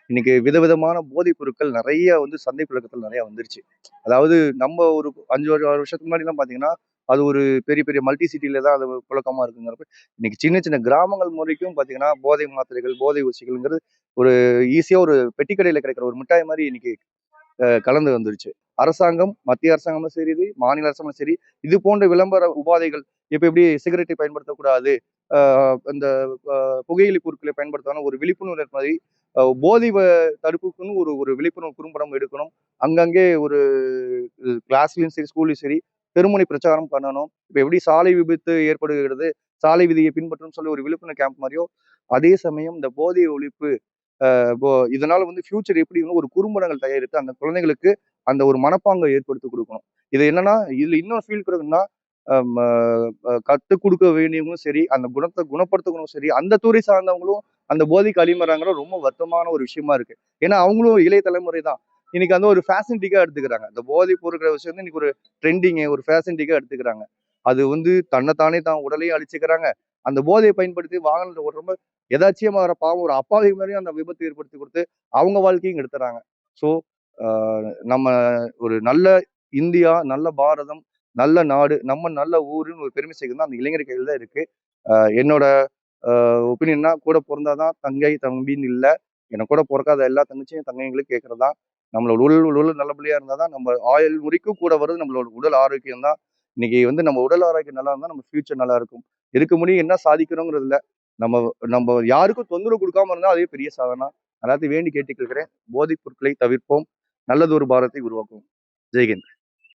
இன்னைக்கு விதவிதமான போதைப் பொருட்கள் நிறைய வந்து சந்தை புழக்கத்தில் நிறைய வந்துருச்சு. அதாவது நம்ம ஒரு 5 வருஷத்துக்கு முன்னாடிலாம் பார்த்தீங்கன்னா, அது ஒரு பெரிய பெரிய மல்டி சிட்டில தான் அது புழக்கமா இருக்குங்கிறப்ப, இன்னைக்கு சின்ன சின்ன கிராமங்கள் வரைக்கும் பார்த்தீங்கன்னா, போதை மாத்திரைகள், போதை ஊசிகள்ங்கிறது ஒரு ஈஸியா ஒரு பெட்டி கடையில கிடைக்கிற ஒரு மிட்டாய் மாரி இன்னைக்கு கலந்து வந்துருச்சு. அரசாங்கம், மத்திய அரசாங்கமும் சரி, மாநில அரசாங்கமும் சரி, இது போன்ற விளம்பர உபாதைகள் இப்ப எப்படி சிகரெட்டை பயன்படுத்தக்கூடாது, அ இந்த புகையிலை பொருட்களை பயன்படுத்தாம ஒரு விழிப்புணர்வு ஏற்படுத்தி, போதை தடுப்புக்குன்னு ஒரு ஒரு விழிப்புணர்வு குறும்படம் எடுக்கணும். அங்கங்கே ஒரு கிளாஸ்லயும் சரி, ஸ்கூல்லயும் சரி, தெருமுனை பிரச்சாரம் பண்ணணும். இப்ப எப்படி சாலை விபத்து ஏற்படுகிறது, சாலை விதியை பின்பற்றணும்னு சொல்லி ஒரு விழிப்புணர்வு கேம்ப் மாரியோ, அதே சமயம் இந்த போதை ஒழிப்பு இப்போ இதனால வந்து ஃபியூச்சர் எப்படி ஒரு குறும்படங்கள் தயாரித்து அந்த குழந்தைகளுக்கு அந்த ஒரு மனப்பாங்கை ஏற்படுத்தி கொடுக்கணும். இது என்னன்னா, இதுல இன்னொரு ஃபீல் இருக்குன்னா, கத்துக் கொடுக்க வேண்டியவங்களும் சரி, அந்த குணத்தை குணப்படுத்தவங்களும் சரி, அந்த துறை சார்ந்தவங்களும் அந்த போதைக்கு அடிமைறாங்கிற ரொம்ப வருத்தமான ஒரு விஷயமா இருக்கு. ஏன்னா அவங்களும் இளைய தலைமுறை தான். இன்னைக்கு வந்து ஒரு ஃபேஷனிட்டிக்கா எடுத்துக்கிறாங்க. இந்த போதைப் பொருட்கள் விஷயம் வந்து இன்னைக்கு ஒரு ட்ரெண்டிங், ஒரு ஃபேஷனிட்டிக்கா எடுத்துக்கிறாங்க. அது வந்து தன்னைத்தானே தான் உடலையும் அழிச்சுக்கிறாங்க. அந்த போதையை பயன்படுத்தி வாகனத்தை ஓட்டுறப்ப எதார்ச்சியமா வர பாவம் ஒரு அப்பாவி மாரியும் அந்த விபத்து ஏற்படுத்தி குடுத்து, அவங்க வாழ்க்கையும் கெடுத்துறாங்க. ஸோ, அ நம்ம ஒரு நல்ல இந்தியா, நல்ல பாரதம், நல்ல நாடு, நம்ம நல்ல ஊருன்னு ஒரு பெருமை சேர்க்கணும்னா, அந்த இளைஞர் கையில தான் இருக்கு. என்னோட ஒப்பீனியன்னா கூட பொறந்தா தான் தங்கை, தம்பின்னு இல்ல. எனக்கு கூட பொறக்காத எல்லா தங்கச்சியும், தங்கைங்களும் கேட்கறது தான். நம்மளோட உடல் நல்லபடியா இருந்தா தான், நம்ம ஆயுள் முறிக்கும் கூட வர்றது நம்மளோட உடல் ஆரோக்கியம் தான். இன்னைக்கு வந்து நம்ம உடல் ஆரோக்கியம் நல்லா இருந்தா, நம்ம ஃபியூச்சர் நல்லா இருக்கும். இருக்க முடியும் என்ன சாதிக்கிறோங்கிறது இல்ல. நம்ம நம்ம யாருக்கும் தொந்தரவு குடுக்காம இருந்தா, அதுவே பெரிய சாதனை. எல்லாத்தையும் வேண்டி கேட்டுக் கொள்கிறேன். போதைப் பொருட்களை தவிர்ப்போம். நல்லதொரு பாரதத்தை உருவாக்குவோம். ஜெய் ஹிந்த்.